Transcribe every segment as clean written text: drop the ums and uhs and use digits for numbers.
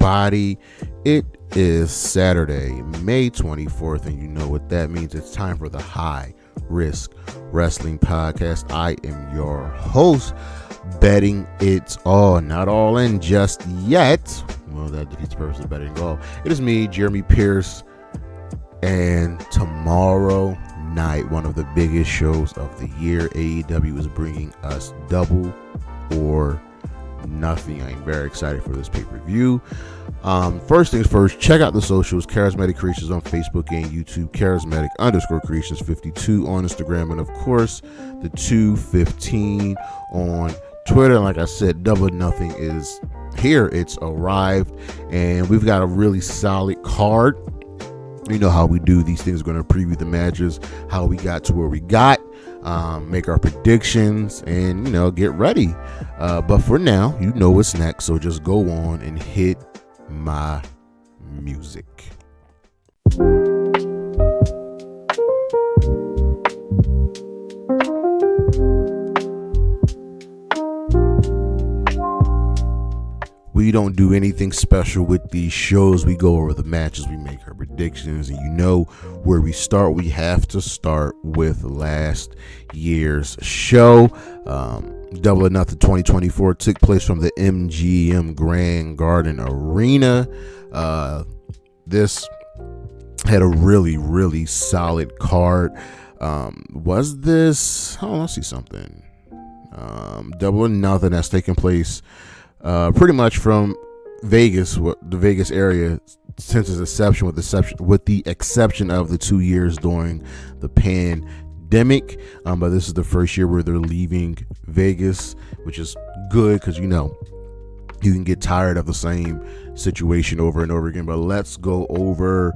everybody. It is Saturday, May 24th, and you know what that means. It's time for the High Risk Wrestling Podcast. I am your host, betting it's all, not all in just yet. Well, that defeats the purpose of betting all. It is me, Jeremy Pierce, and tomorrow night, one of the biggest shows of the year, AEW is bringing us Double or Nothing. I'm very excited for this pay-per-view. First things first, check out the socials. Charismatic Creations on Facebook and YouTube. Charismatic_Creations 52 on Instagram. And of course, the 215 on Twitter. And like I said, Double or Nothing is here. It's arrived. And we've got a really solid card. You know how we do these things. We're going to preview the matches, how we got to where we got. Make our predictions and, get ready. But for now, you know what's next. So just go on and hit my music. We don't do anything special with these shows. We go over the matches, we make our predictions, and you know where we start. We have to start with last year's show. Double or Nothing 2024 took place from the MGM Grand Garden Arena. This had a really solid card. Was this? Oh, let's see something. Double or Nothing that's taking place pretty much from Vegas, the Vegas area, since its inception, with the exception of the 2 years during the pandemic. But this is the first year where they're leaving Vegas, which is good because you can get tired of the same situation over and over again. But let's go over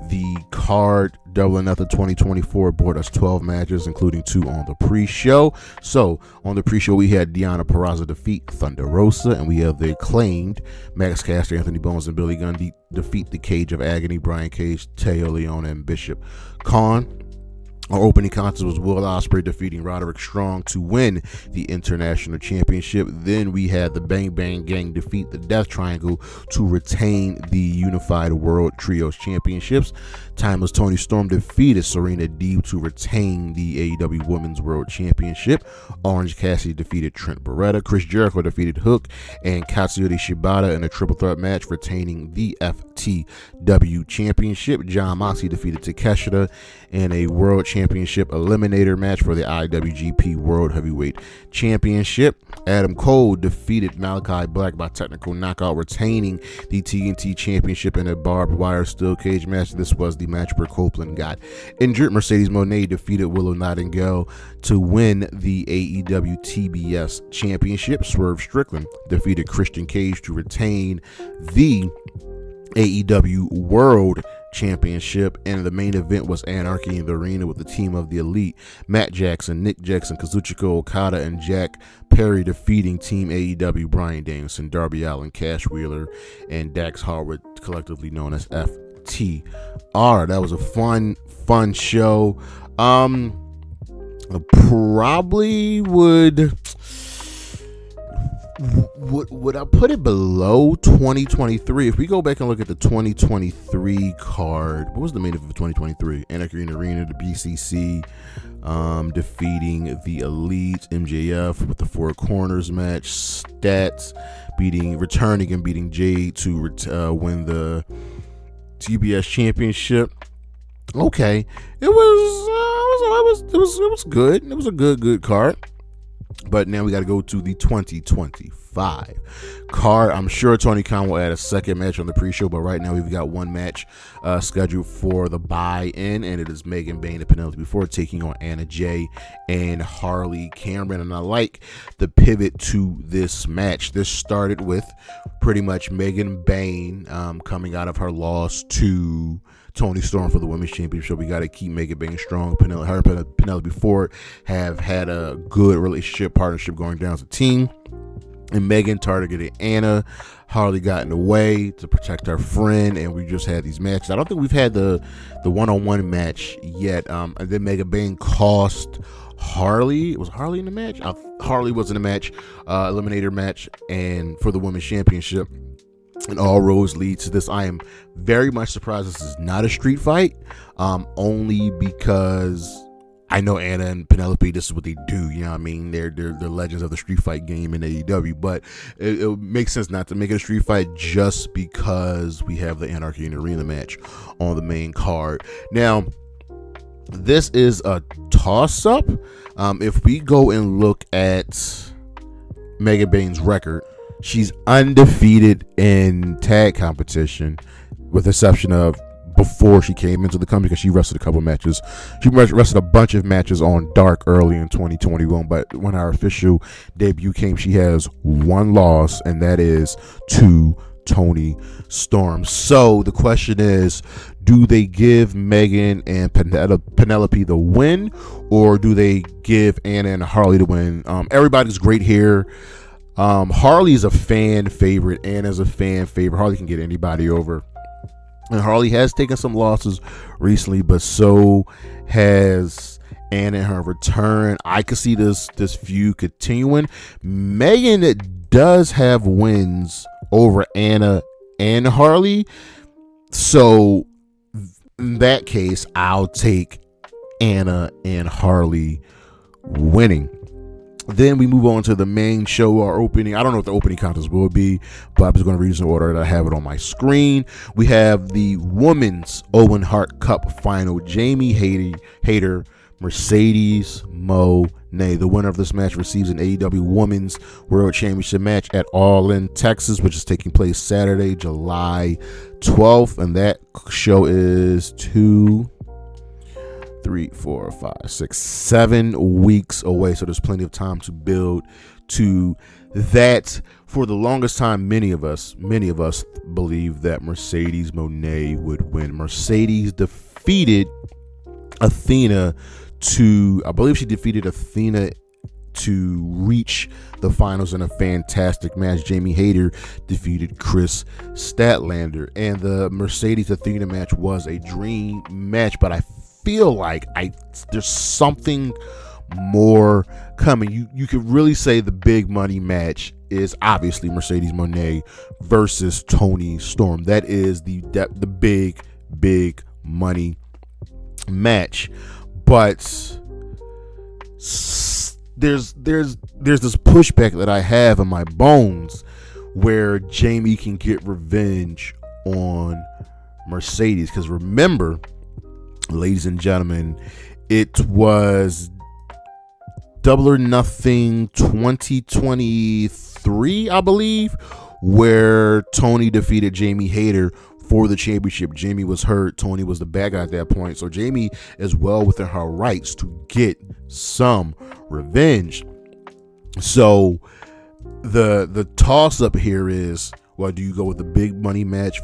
the card. Double or Nothing 2024 brought us 12 matches, including 2 on the pre-show. So on the pre-show, we had Deonna Purrazzo defeat Thunder Rosa, and we have the Acclaimed Max Caster, Anthony Bones, and Billy Gunn defeat the Cage of Agony, Brian Cage, Teo Leone, and Bishop Khan. Our opening contest was Will Ospreay defeating Roderick Strong to win the International Championship. Then we had the Bang Bang Gang defeat the Death Triangle to retain the Unified World Trios Championships. Timeless Toni Storm defeated Serena Deeb to retain the AEW Women's World Championship. Orange Cassidy defeated Trent Beretta. Chris Jericho defeated Hook and Katsuyori Shibata in a triple threat match, retaining the FTW Championship. John Moxley defeated Takeshita in a World Championship eliminator match for the IWGP World Heavyweight Championship. Adam Cole defeated Malachi Black by technical knockout, retaining the TNT Championship in a barbed wire steel cage match. This was the match where Copeland got injured. Mercedes Moné defeated Willow Nightingale to win the AEW TBS Championship. Swerve Strickland defeated Christian Cage to retain the AEW World Championship, and the main event was Anarchy in the Arena with the team of the Elite, Matt Jackson, Nick Jackson, Kazuchika Okada, and Jack Perry defeating Team AEW, Bryan Danielson, Darby Allin, Cash Wheeler, and Dax Harwood, collectively known as FTR. That was a fun show. I probably would I put it below 2023? If we go back and look at the 2023 card, what was the main event for 2023? Anarchy in the Arena, the BCC defeating the Elite, MJF with the Four Corners match, Stats returning and beating Jade to win the TBS Championship. Okay, it was good. It was a good card. But now we got to go to the 2025 card. I'm sure Tony Khan will add a second match on the pre-show, but right now we've got one match scheduled for the buy-in, and it is Megan Bayne and Penelope before taking on Anna Jay and Harley Cameron. And I like the pivot to this match. This started with pretty much Megan Bayne coming out of her loss to Toni Storm for the Women's Championship. We got to keep Megan Bayne strong. Penelope Ford have had a good partnership going down as a team. And Megan targeted Anna. Harley got in the way to protect her friend, and we just had these matches. I don't think we've had the one-on-one match yet. And then Megan Bayne cost Harley. Was Harley in the match? Harley was in the match, eliminator match, and for the Women's Championship. and all roads lead to this. I am very much surprised this is not a street fight, only because I know Anna and Penelope, this is what they do. You know what I mean? They're legends of the street fight game in AEW, but it makes sense not to make it a street fight just because we have the Anarchy and Arena match on the main card. Now, this is a toss-up. If we go and look at Megan Bayne's record, she's undefeated in tag competition, with the exception of before she came into the company, because she wrestled a couple matches. She wrestled a bunch of matches on Dark early in 2021, but when our official debut came, she has one loss, and that is to Toni Storm. So the question is, do they give Megan and Penelope the win, or do they give Anna and Harley the win? Everybody's great here. Harley's a fan favorite. Anna's a fan favorite. Harley can get anybody over. And Harley has taken some losses recently, but so has Anna in her return. I could see this feud continuing. Megan does have wins over Anna and Harley, so in that case, I'll take Anna and Harley winning. Then we move on to the main show, our opening. I don't know what the opening contest will be, but I'm just going to read this in order that I have it on my screen. We have the Women's Owen Hart Cup Final. Jamie Hayter, Mercedes Mone. The winner of this match receives an AEW Women's World Championship match at All In, Texas, which is taking place Saturday, July 12th. And that show is 7 weeks away, so there's plenty of time to build to that. For the longest time, many of us believed that Mercedes Mone would win. Mercedes defeated Athena to reach the finals in a fantastic match. Jamie Hayter defeated Chris Statlander, and the Mercedes Athena match was a dream match, but I feel like there's something more coming. You could really say the big money match is obviously Mercedes Mone versus Toni Storm. That is the big money match. But there's this pushback that I have in my bones where Jamie can get revenge on Mercedes, because remember, ladies and gentlemen, it was Double or Nothing 2023, I believe, where Toni defeated Jamie Hayter for the championship. Jamie was hurt. Toni was the bad guy at that point. So Jamie is well within her rights to get some revenge. So the toss up here is, well, do you go with the big money match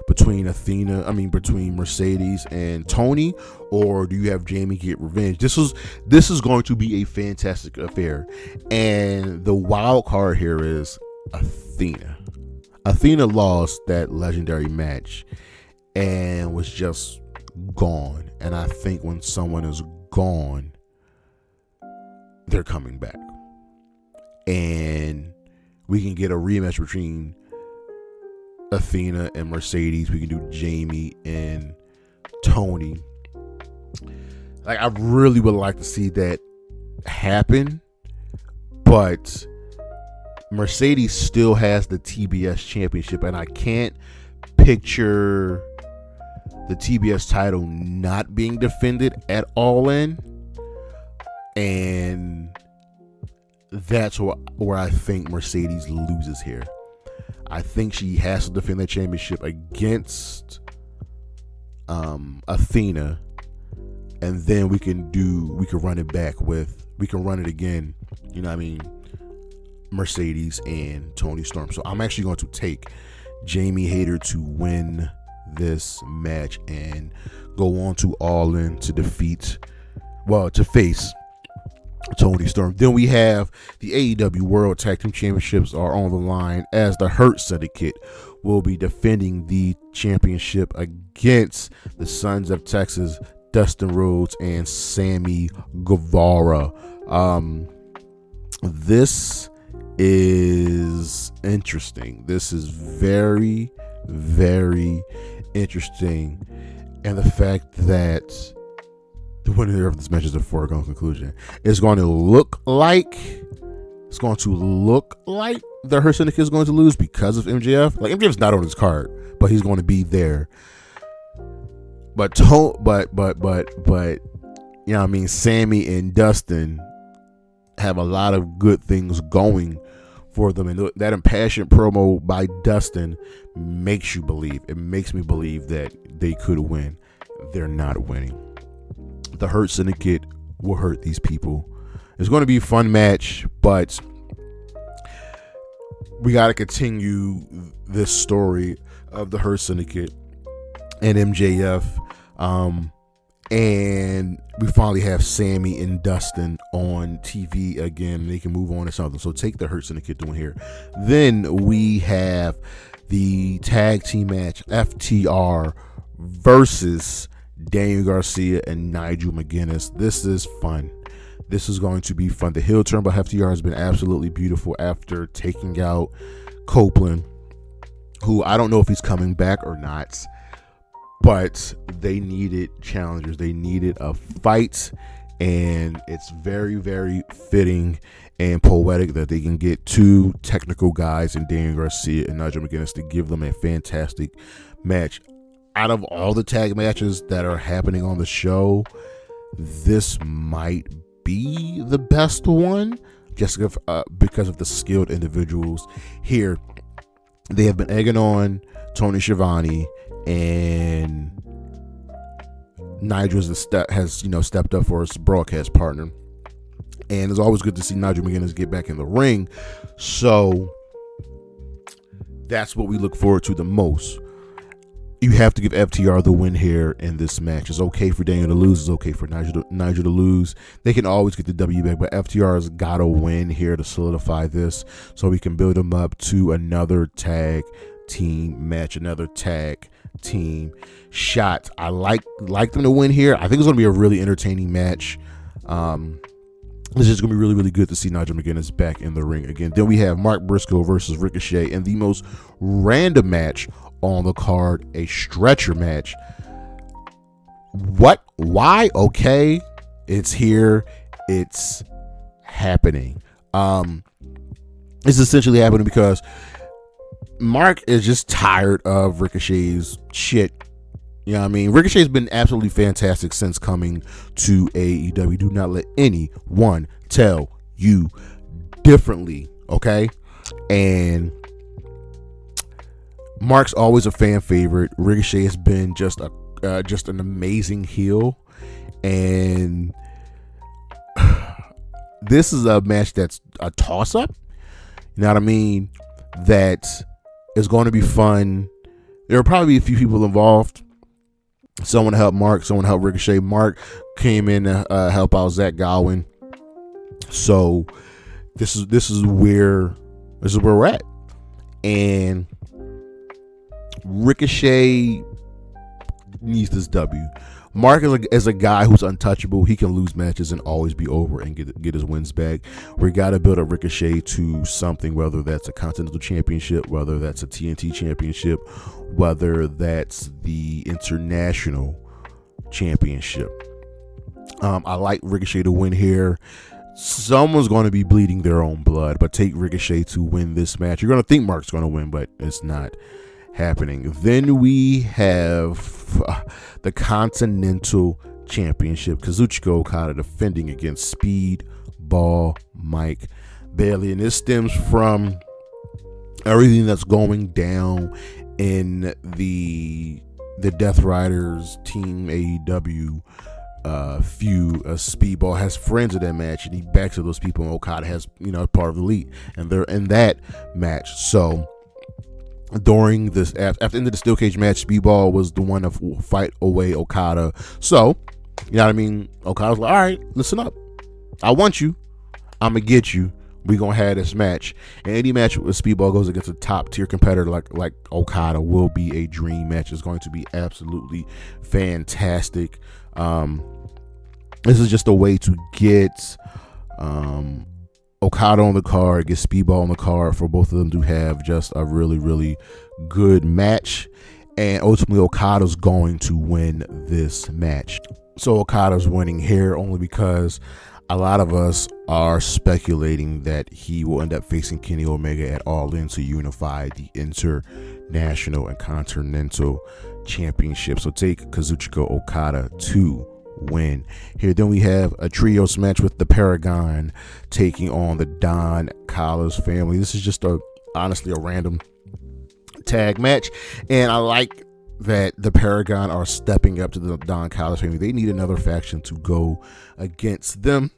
between Mercedes and Toni, or do you have Jamie get revenge? This is going to be a fantastic affair, and the wild card here is Athena. Athena lost that legendary match and was just gone, and I think when someone is gone, they're coming back, and we can get a rematch between Athena and Mercedes. We can do Jamie and Toni. Like, I really would like to see that happen, but Mercedes still has the TBS championship, and I can't picture the TBS title not being defended at All In, and that's where I think Mercedes loses here. I think she has to defend that championship against Athena, and then we can run it again, you know what I mean, Mercedes and Toni Storm. So I'm actually going to take Jamie Hayter to win this match and go on to All In to face Toni Storm. Then we have the AEW World Tag Team Championships are on the line, as the Hurt Syndicate will be defending the championship against the Sons of Texas, Dustin Rhodes and Sammy Guevara. This is interesting. This is very, very interesting. And the fact that the winner of this match is a foregone conclusion. It's going to look like the Hurt Syndicate is going to lose because of MJF. Like, MJF's not on his card, but he's going to be there. But you know what I mean, Sammy and Dustin have a lot of good things going for them, and that impassioned promo by Dustin makes you believe. It makes me believe that they could win. They're not winning. The Hurt Syndicate will hurt these people. It's going to be a fun match, but we got to continue this story of the Hurt Syndicate and MJF. And we finally have Sammy and Dustin on TV again. They can move on to something. So take the Hurt Syndicate doing here. Then we have the tag team match, FTR versus Daniel Garcia and Nigel McGuinness. This is fun. This is going to be fun. The heel turn by FTR has been absolutely beautiful after taking out Copeland, who I don't know if he's coming back or not, but they needed challengers. They needed a fight, and it's very, very fitting and poetic that they can get two technical guys in Daniel Garcia and Nigel McGuinness to give them a fantastic match. Out of all the tag matches that are happening on the show, this might be the best one, just because of the skilled individuals here. They have been egging on Toni Schiavone, and Nigel has stepped up for his broadcast partner, and it's always good to see Nigel McGuinness get back in the ring. So that's what we look forward to the most. You have to give FTR the win here in this match. It's okay for Daniel to lose. It's okay for Nigel to lose. They can always get the W back, but FTR's got to win here to solidify this, so we can build them up to another tag team match, another tag team shot. I like them to win here. I think it's going to be a really entertaining match. It's just going to be really, really good to see Nigel McGuinness back in the ring again. Then we have Mark Briscoe versus Ricochet in the most random match on the card, a stretcher match. What? Why? Okay, it's here. It's happening. It's essentially happening because Mark is just tired of Ricochet's shit. You know what I mean? Ricochet's been absolutely fantastic since coming to AEW. Do not let anyone tell you differently, okay? And Mark's always a fan favorite. Ricochet has been just an amazing heel, and this is a match that's a toss-up. You know what I mean? That is going to be fun. There will probably be a few people involved. Someone to help Mark, someone to help Ricochet. Mark came in to help out Zach Gowen. So this is where we're at. And Ricochet needs this W. Mark is a guy who's untouchable. He can lose matches and always be over and get his wins back. We got to build a Ricochet to something, whether that's a Continental Championship, whether that's a TNT Championship, whether that's the International Championship. I like Ricochet to win here. Someone's going to be bleeding their own blood, but take Ricochet to win this match. You're going to think Mark's going to win, but it's not happening. Then we have the Continental Championship. Kazuchika Okada defending against Speedball Mike Bailey, and this stems from everything that's going down in the Death Riders Team AEW feud. Speedball has friends in that match, and he backs up those people, and Okada has part of the elite, and they're in that match. So during this, after the end of the steel cage match, Speedball was the one to fight away Okada. So, you know what I mean? Okada's like, all right, listen up. I want you. I'm going to get you. We're going to have this match. And any match with Speedball goes against a top tier competitor like Okada will be a dream match. It's going to be absolutely fantastic. This is just a way to get Okada on the card, get Speedball on the card for both of them to have just a really, really good match. And ultimately, Okada's going to win this match. So Okada's winning here only because a lot of us are speculating that he will end up facing Kenny Omega at All In to unify the International and Continental Championship. So take Kazuchika Okada to win here. Then we have a trios match with the Paragon taking on the Don Callis family. This is just honestly a random tag match, and I like that the Paragon are stepping up to the Don Callis family. They need another faction to go against them,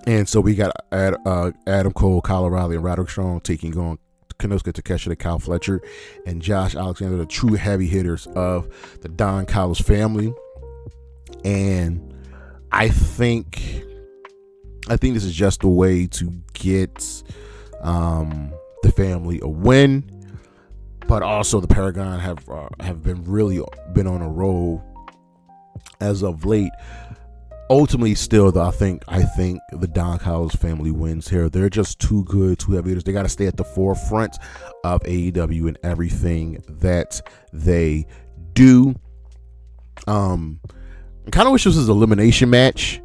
and so we got Adam Cole, Kyle O'Reilly, and Roderick Strong taking on Konosuke Takeshita, Kyle Fletcher, and Josh Alexander, the true heavy hitters of the Don Callis family. And I think this is just a way to get the family a win, but also the Paragon have been on a roll as of late. Ultimately, still though, I think the Don Callis family wins here. They're just too good, too heavy hitters. They got to stay at the forefront of AEW and everything that they do. I kind of wish this was an elimination match,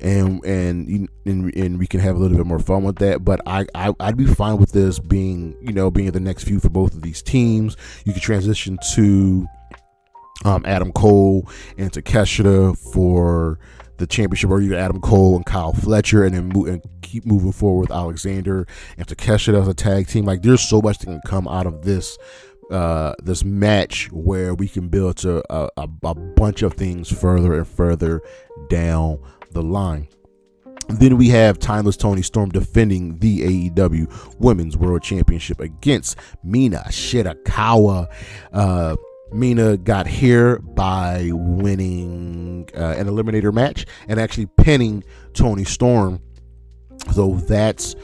and we can have a little bit more fun with that. But I'd be fine with this being the next feud for both of these teams. You could transition to Adam Cole and Takeshita for the championship, or you got Adam Cole and Kyle Fletcher, and then keep moving forward with Alexander and Takeshita as a tag team. Like, there's so much that can come out of this match where we can build to a bunch of things further and further down the line. Then we have Timeless Toni Storm defending the AEW Women's World Championship against Mina Shirakawa. Mina got here by winning an eliminator match and actually pinning Toni Storm. So that's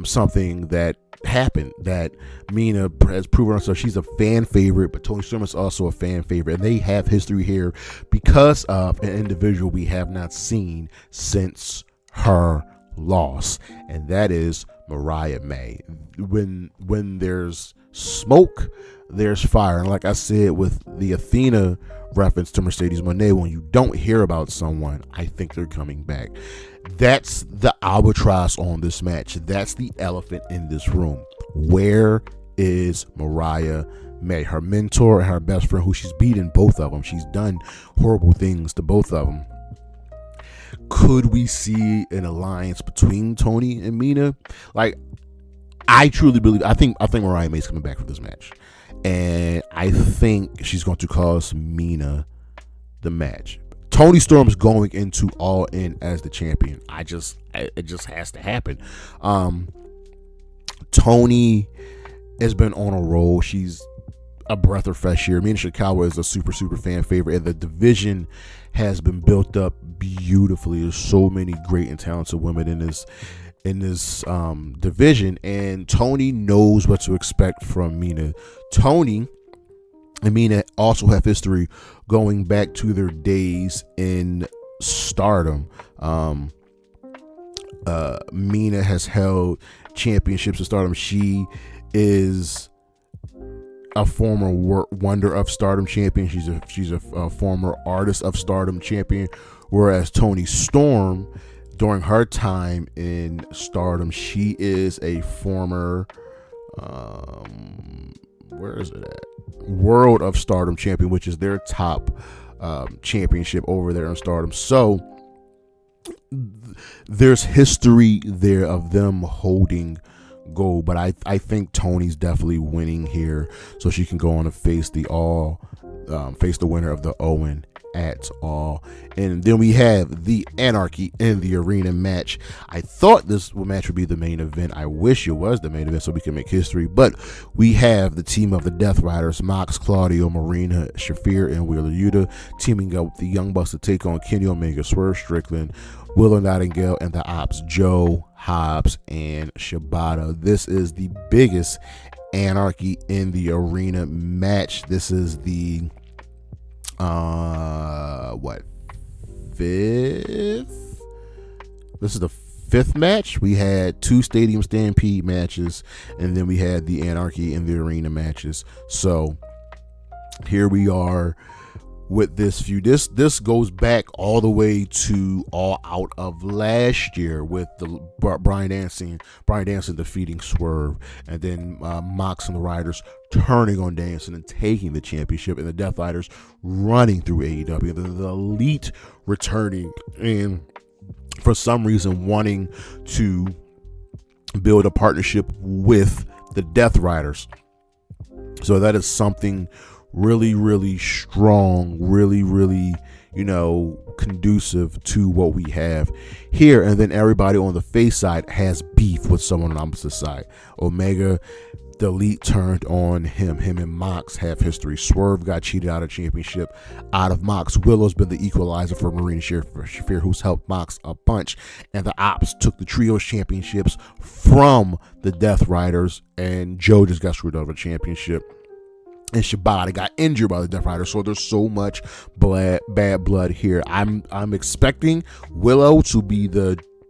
something that happened, that Mina has proven herself. She's a fan favorite, but Toni Storm is also a fan favorite, and they have history here because of an individual we have not seen since her loss, and that is Mariah May. When there's smoke, there's fire. And like I said with the Athena reference to Mercedes Moné, when you don't hear about someone, I think they're coming back. That's the albatross on this match. That's the elephant in this room. Where is Mariah May? Her mentor and her best friend, who she's beaten both of them. She's done horrible things to both of them. Could we see an alliance between Toni and Mina? Like, I truly believe, I think Mariah May's coming back for this match. And I think she's going to cost Mina the match. Toni Storm's going into All In as the champion. It just has to happen. Toni has been on a roll. She's a breath of fresh air. Mina Shirakawa is a super fan favorite, and the division has been built up beautifully. There's so many great and talented women in this division, and Toni knows what to expect from Mina. Toni and Mina also have history going back to their days in Stardom. Mina has held championships in Stardom. She is a former Wonder of Stardom champion. She's a former Artist of Stardom champion, whereas Toni Storm, during her time in Stardom, she is a former where is it at? World of Stardom champion, which is their top championship over there in Stardom. So there's history there of them holding gold, but I think Toni's definitely winning here, so she can go on to face the winner of the Owen at All. And then we have the Anarchy in the Arena match. I thought this match would be the main event. I wish it was the main event so we can make history, but we have the team of the Death Riders, Mox, Claudio, Marina, Shafir, and Wheeler Yuta, teaming up with the Young Bucks to take on Kenny Omega, Swerve Strickland, Willow, Nightingale, and the Opps, Joe, Hobbs, and Shibata. This is the biggest Anarchy in the Arena match. This is the fifth? This is the 5th match. We had 2 Stadium Stampede matches, and then we had the Anarchy and the Arena matches. So here we are with this feud. This goes back all the way to All Out of last year with the Bryan Danielson defeating Swerve, and then Mox and the Riders turning on Danielson and taking the championship, and the Death Riders running through AEW, and the Elite returning and for some reason wanting to build a partnership with the Death Riders. So that is something really, really strong, really, really, conducive to what we have here. And then everybody on the face side has beef with someone on the opposite side. Omega, the Elite turned on him. Him and Mox have history. Swerve got cheated out of championship out of Mox. Willow's been the equalizer for Marina Shafir, who's helped Mox a bunch. And the Opps took the Trios championships from the Death Riders. And Joe just got screwed out of a championship. And Shibata got injured by the Death Riders, so there's so much bad blood here. I'm expecting Willow to be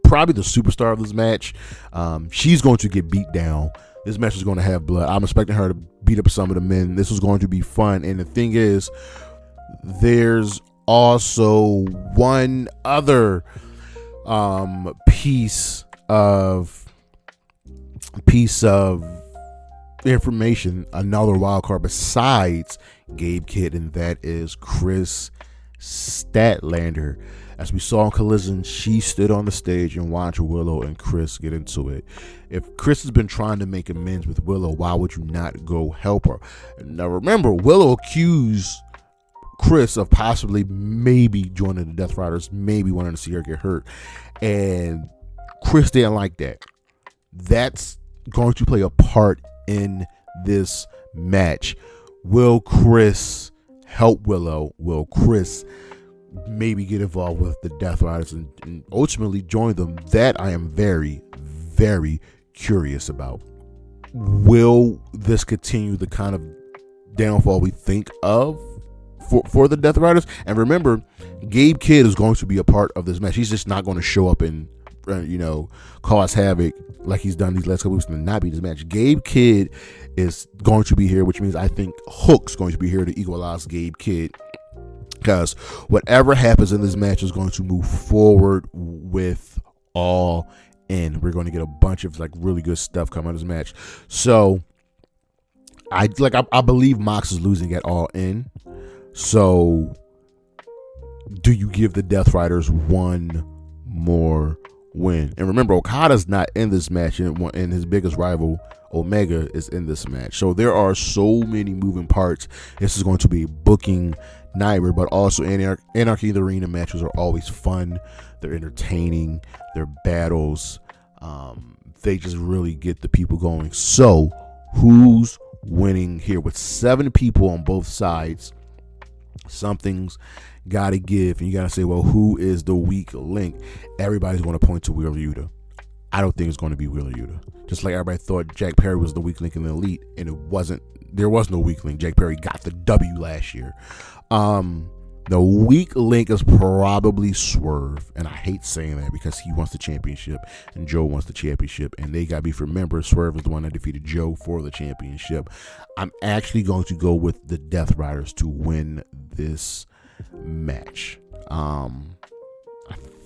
probably the superstar of this match. She's going to get beat down. This match is going to have blood. I'm expecting her to beat up some of the men. This is going to be fun. And the thing is, there's also one other piece of information, another wild card besides Gabe Kidd, and that is Chris Statlander. As we saw in Collision, she stood on the stage and watched Willow and Chris get into it. If Chris has been trying to make amends with Willow, why would you not go help her? Now remember, Willow accused Chris of possibly maybe joining the Death Riders, maybe wanting to see her get hurt, and Chris didn't like that. That's going to play a part in this match. Will Chris help Willow? Will Chris maybe get involved with the Death Riders and ultimately join them? That I am very, very curious about. Will this continue the kind of downfall we think of for the Death Riders? And remember, Gabe Kidd is going to be a part of this match. He's just not going to show up and cause havoc like he's done these last couple weeks and not be this match. Gabe Kidd is going to be here, which means I think Hook's going to be here to equalize Gabe Kidd, because whatever happens in this match is going to move forward with All In. We're going to get a bunch of really good stuff coming out of this match. So I believe Mox is losing at All In. So do you give the Death Riders one more win? And remember, Okada's not in this match, and his biggest rival Omega is in this match. So there are so many moving parts. This is going to be booking nightmare, but also Anarchy in the Arena matches are always fun. They're entertaining. They're battles. They just really get the people going. So who's winning here? With 7 people on both sides, something's got to give, and you got to say, well, who is the weak link? Everybody's going to point to Wheeler Yuta. I don't think it's going to be Wheeler Yuta. Just like everybody thought Jack Perry was the weak link in the Elite, and it wasn't. There was no weak link. Jack Perry got the W last year. The weak link is probably Swerve, and I hate saying that because he wants the championship and Joe wants the championship, and they got to be remembered. Swerve is the one that defeated Joe for the championship. I'm actually going to go with the Death Riders to win this match. I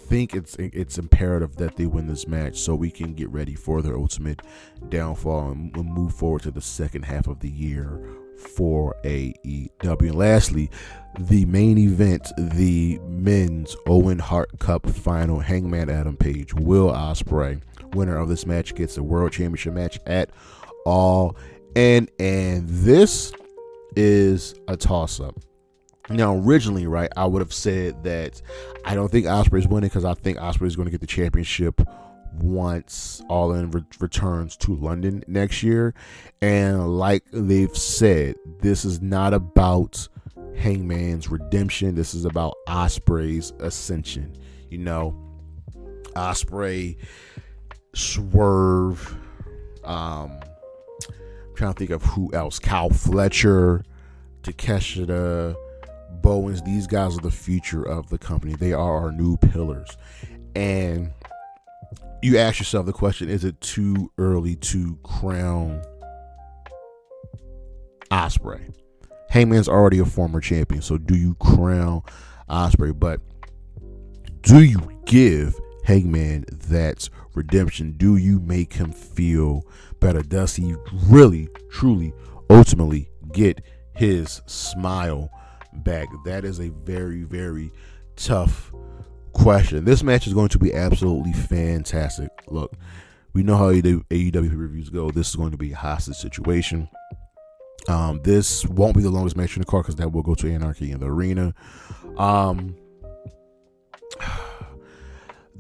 think it's imperative that they win this match so we can get ready for their ultimate downfall and we'll move forward to the second half of the year for AEW. And lastly, the main event, the men's Owen Hart Cup final. Hangman Adam Page, Will Ospreay, winner of this match, gets a world championship match at All In. And this is a toss-up. Now, originally, right, I would have said that I don't think Ospreay's winning because I think Ospreay's going to get the championship once All In returns to London next year. And like they've said, this is not about Hangman's redemption. This is about Ospreay's ascension. Ospreay, Swerve, I'm trying to think of who else. Kyle Fletcher, Takeshita, Bowens. These guys are the future of the company. They are our new pillars. And you ask yourself the question, is it too early to crown Ospreay? Hangman's already a former champion, so do you crown Ospreay? But do you give Hangman that redemption? Do you make him feel better? Does he really, truly, ultimately get his smile back? That is a very, very tough question. This match is going to be absolutely fantastic. Look, we know how AEW pay-per-views go. This is going to be a hostage situation. This won't be the longest match in the card because that will go to Anarchy in the arena.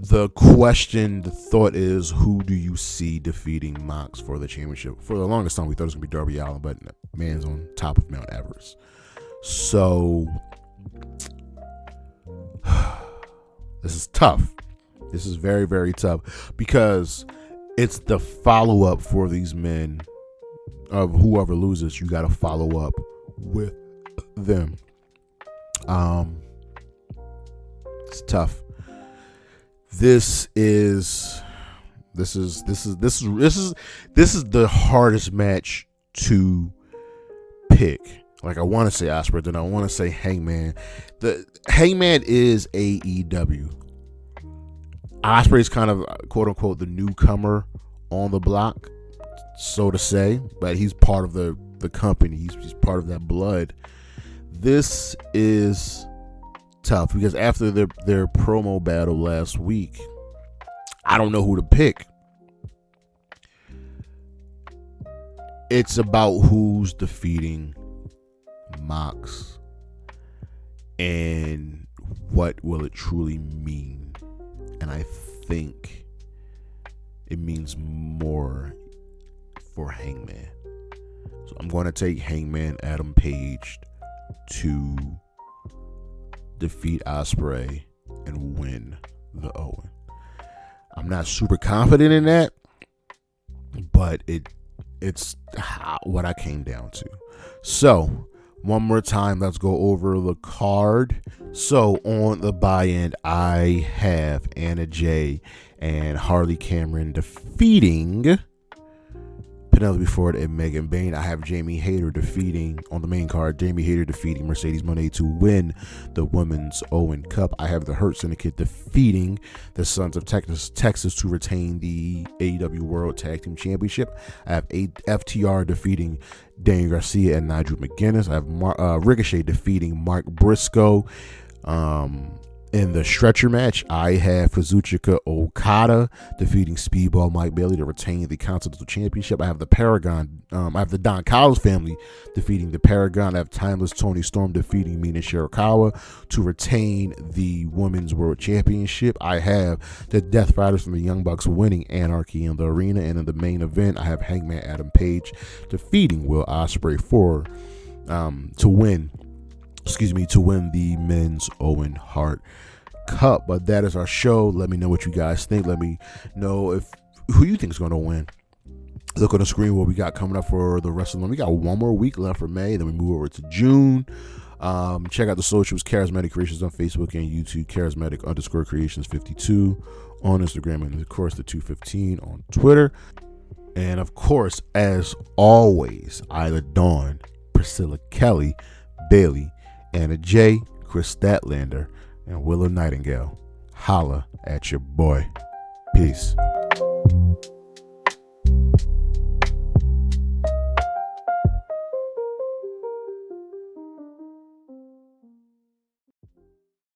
The question, the thought is, who do you see defeating Mox for the championship? For the longest time, we thought it was going to be Darby Allin, but man's on top of Mount Everest. So, this is tough. This is very, very tough because it's the follow-up for these men of whoever loses. You got to follow up with them. It's tough. This is the hardest match to pick. Like, I want to say Ospreay, then I want to say Hangman. The Hangman is AEW. Ospreay is kind of, quote unquote, the newcomer on the block, so to say, but he's part of the company. He's part of that blood. This is tough because after their promo battle last week, I don't know who to pick. It's about who's defeating Mox and what will it truly mean. And I think it means more for Hangman. So I'm going to take Hangman Adam Page to defeat Ospreay and win the Owen. I'm not super confident in that, but it's what I came down to. So one more time, let's go over the card. So on the buy-in, I have Anna Jay and Harley Cameron defeating Penelope Ford and Megan Bayne. I have Jamie Hayter defeating, on the main card, Jamie Hayter defeating Mercedes Moné to win the Women's Owen Cup. I have the Hurt Syndicate defeating the Sons of Texas to retain the AEW World Tag Team Championship. I have FTR defeating Daniel Garcia and Nigel McGuinness. I have Ricochet defeating Mark Briscoe. In the stretcher match, I have Kazuchika Okada defeating Speedball Mike Bailey to retain the Continental Championship. I have the Paragon. I have the Don Callis family defeating the Paragon. I have Timeless Toni Storm defeating Mina Shirakawa to retain the Women's World Championship. I have the Death Riders from the Young Bucks winning Anarchy in the arena. And in the main event, I have Hangman Adam Page defeating Will Ospreay to win the Men's Owen Hart Cup. But that is our show. Let me know what you guys think. Let me know who you think is going to win. Look on the screen what we got coming up for the rest of the month. We got one more week left for May, then we move over to June. Check out the socials, Charismatic Creations on Facebook and YouTube, Charismatic_Creations52 on Instagram, and of course the 215 on Twitter. And of course, as always, Isla Dawn, Priscilla Kelly, Bailey, Anna J, Chris Statlander, and Willow Nightingale. Holla at your boy. Peace.